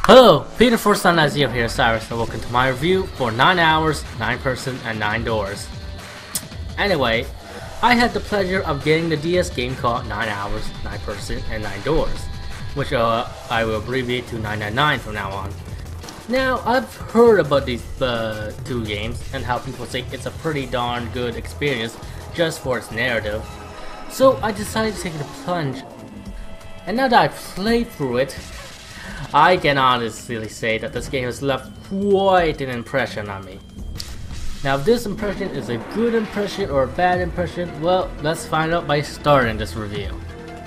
Hello, Peter for Sun Azio here, Cyrus, and welcome to my review for 9 hours, 9 person, and 9 doors. Anyway, I had the pleasure of getting the DS game called 9 hours, 9 person, and 9 doors, which I will abbreviate to 999 from now on. Now, I've heard about these two games and how people say it's a pretty darn good experience just for its narrative. So I decided to take the plunge, and now that I've played through it, I can honestly say that this game has left quite an impression on me. Now if this impression is a good impression or a bad impression, well, let's find out by starting this review.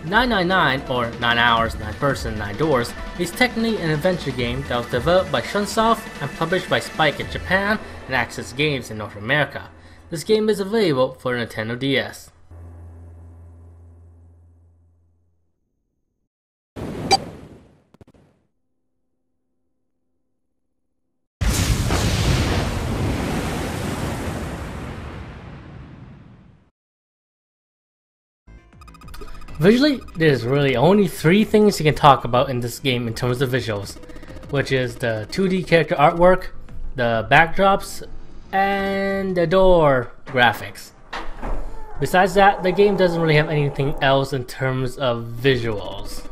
999, or 9 hours, 9 person, 9 doors, is technically an adventure game that was developed by Chunsoft and published by Spike in Japan and Aksys Games in North America. This game is available for Nintendo DS. Visually, there's really only 3 things you can talk about in this game in terms of visuals, which is the 2D character artwork, the backdrops, and the door graphics. Besides that, the game doesn't really have anything else in terms of visuals,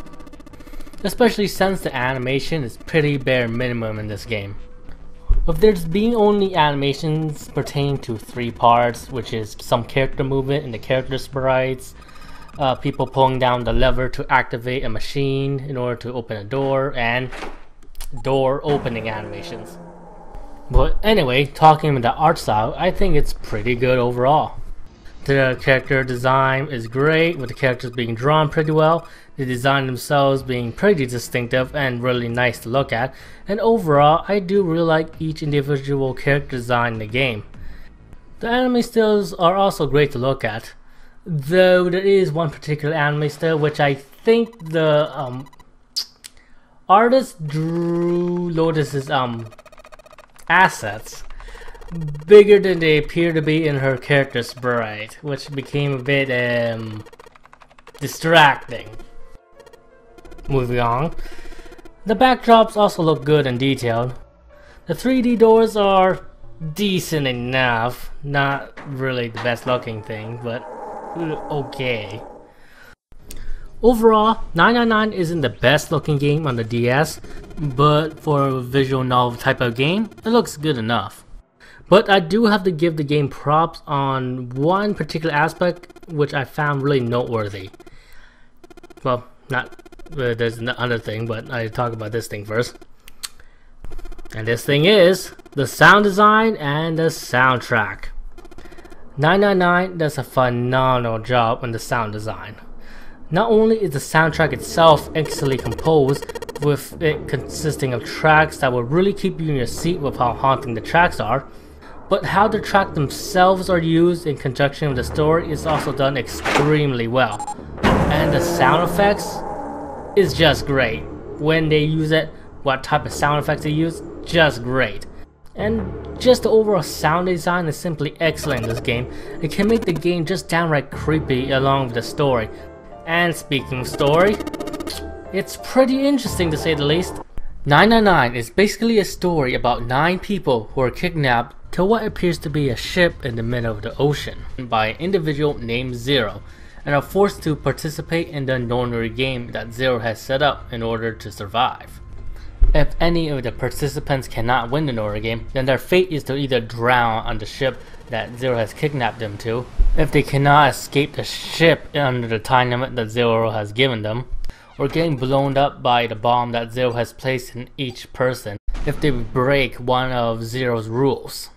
especially since the animation is pretty bare minimum in this game. With there's being only animations pertaining to 3 parts, which is some character movement and the character sprites, people pulling down the lever to activate a machine in order to open a door, and door opening animations. But anyway, talking about the art style, I think it's pretty good overall. The character design is great, with the characters being drawn pretty well, the design themselves being pretty distinctive and really nice to look at, and overall I do really like each individual character design in the game. The anime stills are also great to look at, though there is one particular anime still which I think the artist drew Lotus's assets bigger than they appear to be in her character sprite, which became a bit distracting. Moving on, the backdrops also look good and detailed. The 3D doors are decent enough, not really the best looking thing, but okay. Overall, 999 isn't the best looking game on the DS, but for a visual novel type of game, it looks good enough. But I do have to give the game props on one particular aspect which I found really noteworthy. Well, there's another thing, but I'll talk about this thing first. And this thing is the sound design and the soundtrack. 999 does a phenomenal job on the sound design. Not only is the soundtrack itself excellently composed, with it consisting of tracks that will really keep you in your seat with how haunting the tracks are, but how the tracks themselves are used in conjunction with the story is also done extremely well. And the sound effects is just great. When they use it, what type of sound effects they use, just great. And just the overall sound design is simply excellent in this game. It can make the game just downright creepy along with the story. And speaking of story, it's pretty interesting to say the least. 999 is basically a story about 9 people who are kidnapped to what appears to be a ship in the middle of the ocean by an individual named Zero, and are forced to participate in the ordinary game that Zero has set up in order to survive. If any of the participants cannot win the Nora game, then their fate is to either drown on the ship that Zero has kidnapped them to, if they cannot escape the ship under the time limit that Zero has given them, or getting blown up by the bomb that Zero has placed in each person if they break one of Zero's rules.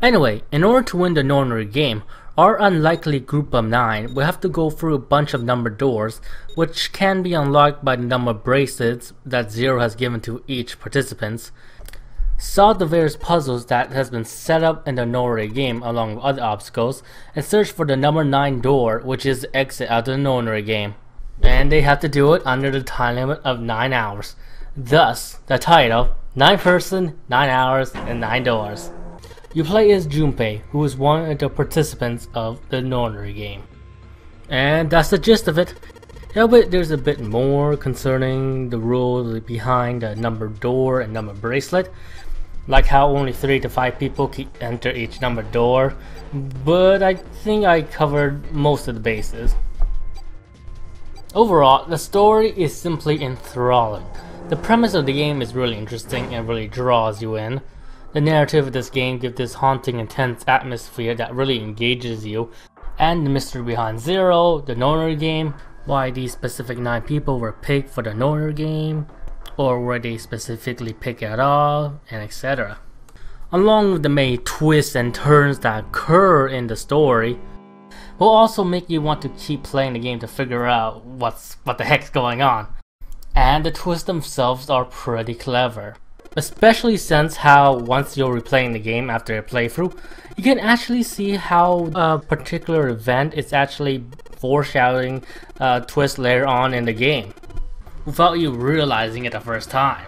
Anyway, in order to win the ordinary game, our unlikely group of 9 will have to go through a bunch of numbered doors, which can be unlocked by the number of bracelets that Zero has given to each participant, solve the various puzzles that has been set up in the ordinary game along with other obstacles, and search for the number 9 door, which is the exit out of the ordinary game. And they have to do it under the time limit of 9 hours. Thus, the title, 9 person, 9 hours, and 9 doors. You play as Junpei, who is one of the participants of the ordinary game. And that's the gist of it. Albeit there's a bit more concerning the rules behind the numbered door and numbered bracelet, like how only 3 to 5 people can enter each numbered door, but I think I covered most of the bases. Overall, the story is simply enthralling. The premise of the game is really interesting and really draws you in. The narrative of this game gives this haunting, intense atmosphere that really engages you, and the mystery behind Zero, the Noner game, why these specific 9 people were picked for the Noner game, or were they specifically picked at all, and etc. Along with the many twists and turns that occur in the story, will also make you want to keep playing the game to figure out what the heck's going on. And the twists themselves are pretty clever. Especially since how once you're replaying the game after a playthrough, you can actually see how a particular event is actually foreshadowing a twist later on in the game, without you realizing it the first time.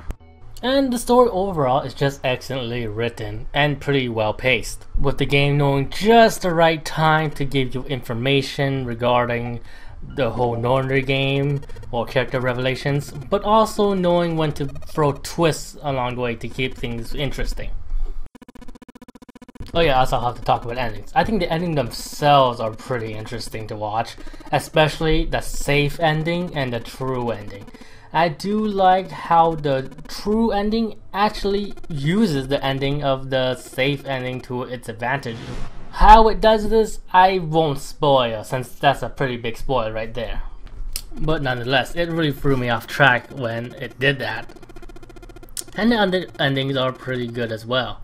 And the story overall is just excellently written and pretty well paced, with the game knowing just the right time to give you information regarding the whole Noner game or character revelations, but also knowing when to throw twists along the way to keep things interesting. Oh yeah, I also have to talk about endings. I think the endings themselves are pretty interesting to watch, especially the safe ending and the true ending. I do like how the true ending actually uses the ending of the safe ending to its advantage. How it does this, I won't spoil, since that's a pretty big spoiler right there. But nonetheless, it really threw me off track when it did that. And the other endings are pretty good as well.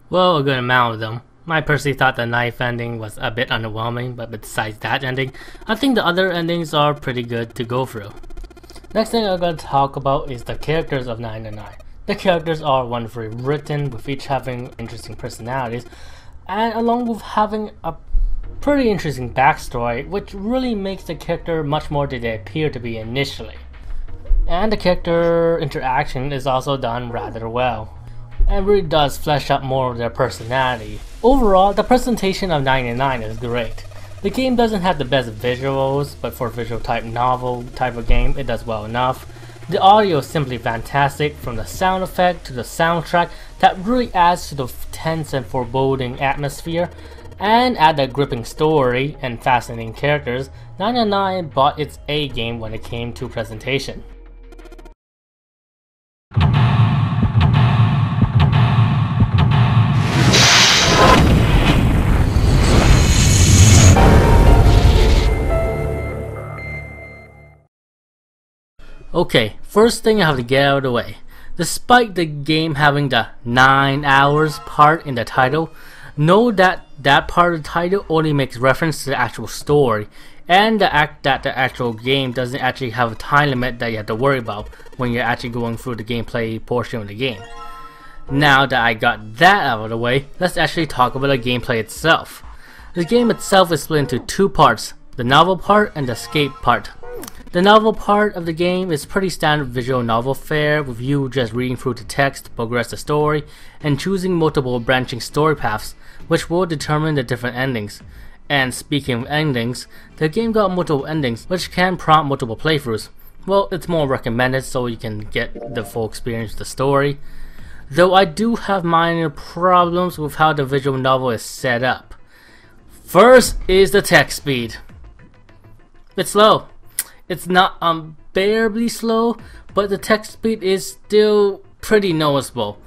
Well, a good amount of them. I personally thought the knife ending was a bit underwhelming, but besides that ending, I think the other endings are pretty good to go through. Next thing I'm going to talk about is the characters of 999. The characters are wonderfully written, with each having interesting personalities, and along with having a pretty interesting backstory, which really makes the character much more than they appear to be initially. And the character interaction is also done rather well, and really does flesh out more of their personality. Overall, the presentation of 999 is great. The game doesn't have the best visuals, but for a visual type novel type of game, it does well enough. The audio is simply fantastic, from the sound effect to the soundtrack that really adds to the tense and foreboding atmosphere, and add a gripping story and fascinating characters. 999 bought its A game when it came to presentation. Okay, first thing I have to get out of the way. Despite the game having the 9 hours part in the title, know that that part of the title only makes reference to the actual story, and that the actual game doesn't actually have a time limit that you have to worry about when you're actually going through the gameplay portion of the game. Now that I got that out of the way, let's actually talk about the gameplay itself. The game itself is split into 2 parts, the novel part and the escape part. The novel part of the game is pretty standard visual novel fare, with you just reading through the text to progress the story, and choosing multiple branching story paths, which will determine the different endings. And speaking of endings, the game got multiple endings, which can prompt multiple playthroughs. Well, it's more recommended so you can get the full experience of the story. Though I do have minor problems with how the visual novel is set up. First is the text speed. It's slow. It's not unbearably slow, but the text speed is still pretty noticeable.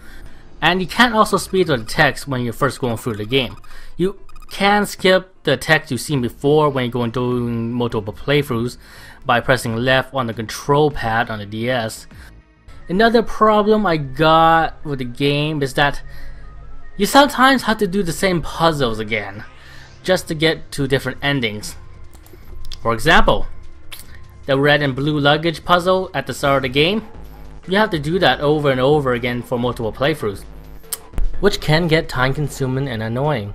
And you can also speed up the text when you're first going through the game. You can skip the text you've seen before when you're going doing multiple playthroughs by pressing left on the control pad on the DS. Another problem I got with the game is that you sometimes have to do the same puzzles again, just to get to different endings. For example, the red and blue luggage puzzle at the start of the game, you have to do that over and over again for multiple playthroughs, which can get time consuming and annoying.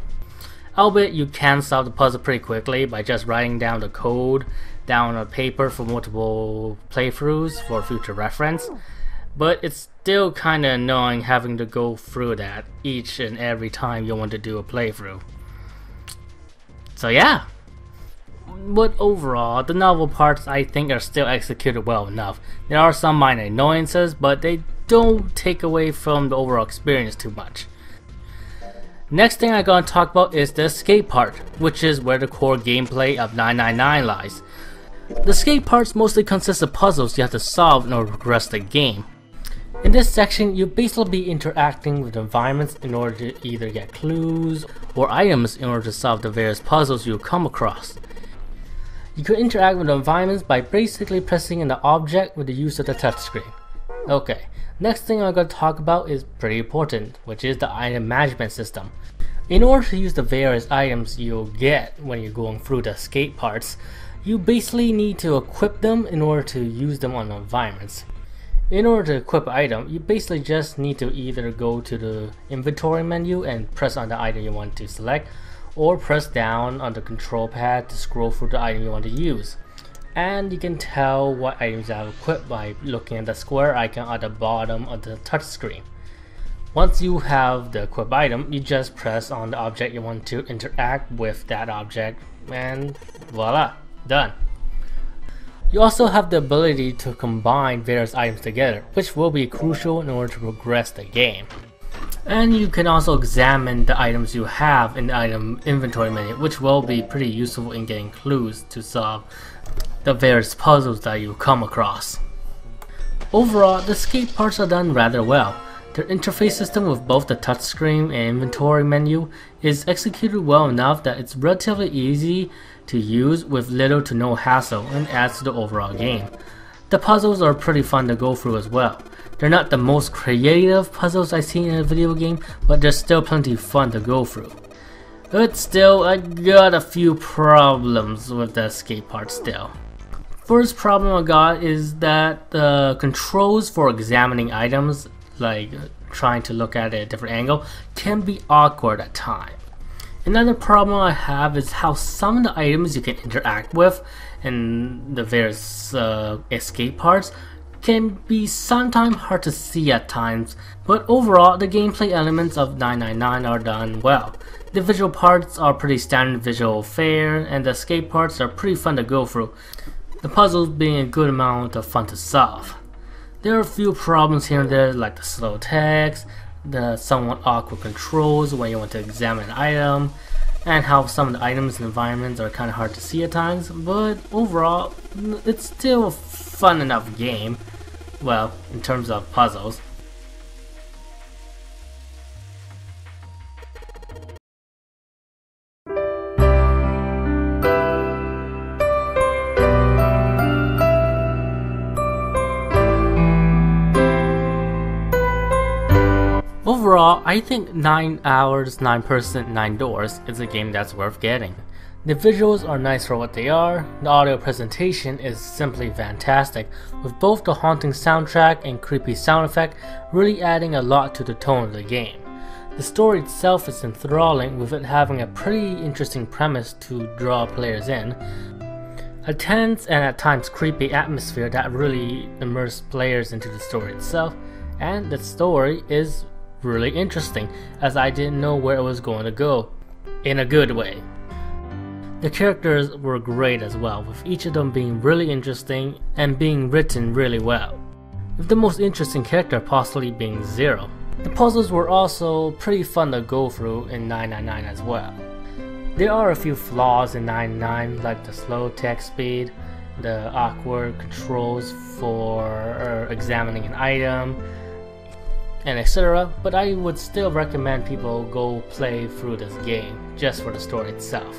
Albeit you can solve the puzzle pretty quickly by just writing down the code down on paper for multiple playthroughs for future reference, but it's still kinda annoying having to go through that each and every time you want to do a playthrough. So yeah, but overall, the novel parts I think are still executed well enough. There are some minor annoyances, but they don't take away from the overall experience too much. Next thing I'm going to talk about is the escape part, which is where the core gameplay of 999 lies. The escape parts mostly consist of puzzles you have to solve in order to progress the game. In this section, you'll basically be interacting with the environments in order to either get clues or items in order to solve the various puzzles you'll come across. You can interact with the environments by basically pressing in the object with the use of the touchscreen. Okay, next thing I'm going to talk about is pretty important, which is the item management system. In order to use the various items you'll get when you're going through the escape parts, you basically need to equip them in order to use them on the environments. In order to equip an item, you basically just need to either go to the inventory menu and press on the item you want to select, or press down on the control pad to scroll through the item you want to use. And you can tell what items you have equipped by looking at the square icon at the bottom of the touchscreen. Once you have the equipped item, you just press on the object you want to interact with that object, and voila, done. You also have the ability to combine various items together, which will be crucial in order to progress the game. And you can also examine the items you have in the item inventory menu, which will be pretty useful in getting clues to solve the various puzzles that you come across. Overall, the escape parts are done rather well. Their interface system with both the touchscreen and inventory menu is executed well enough that it's relatively easy to use with little to no hassle and adds to the overall game. The puzzles are pretty fun to go through as well. They're not the most creative puzzles I've seen in a video game, but they're still plenty fun to go through. But still, I got a few problems with the escape part still. First problem I got is that the controls for examining items, like trying to look at it at a different angle, can be awkward at times. Another problem I have is how some of the items you can interact with in the various escape parts can be sometimes hard to see at times, but overall the gameplay elements of 999 are done well. The visual parts are pretty standard visual fare, and the escape parts are pretty fun to go through, the puzzles being a good amount of fun to solve. There are a few problems here and there, like the slow text, the somewhat awkward controls when you want to examine an item, and how some of the items and environments are kind of hard to see at times, but overall it's still a fun enough game, well, in terms of puzzles. Overall, I think 9 hours, 9 person, 9 doors is a game that's worth getting. The visuals are nice for what they are, the audio presentation is simply fantastic, with both the haunting soundtrack and creepy sound effect really adding a lot to the tone of the game. The story itself is enthralling, with it having a pretty interesting premise to draw players in, a tense and at times creepy atmosphere that really immerses players into the story itself, and the story is really interesting, as I didn't know where it was going to go, in a good way. The characters were great as well, with each of them being really interesting and being written really well, with the most interesting character possibly being Zero. The puzzles were also pretty fun to go through in 999 as well. There are a few flaws in 999, like the slow text speed, the awkward controls for examining an item, and etc., but I would still recommend people go play through this game just for the story itself.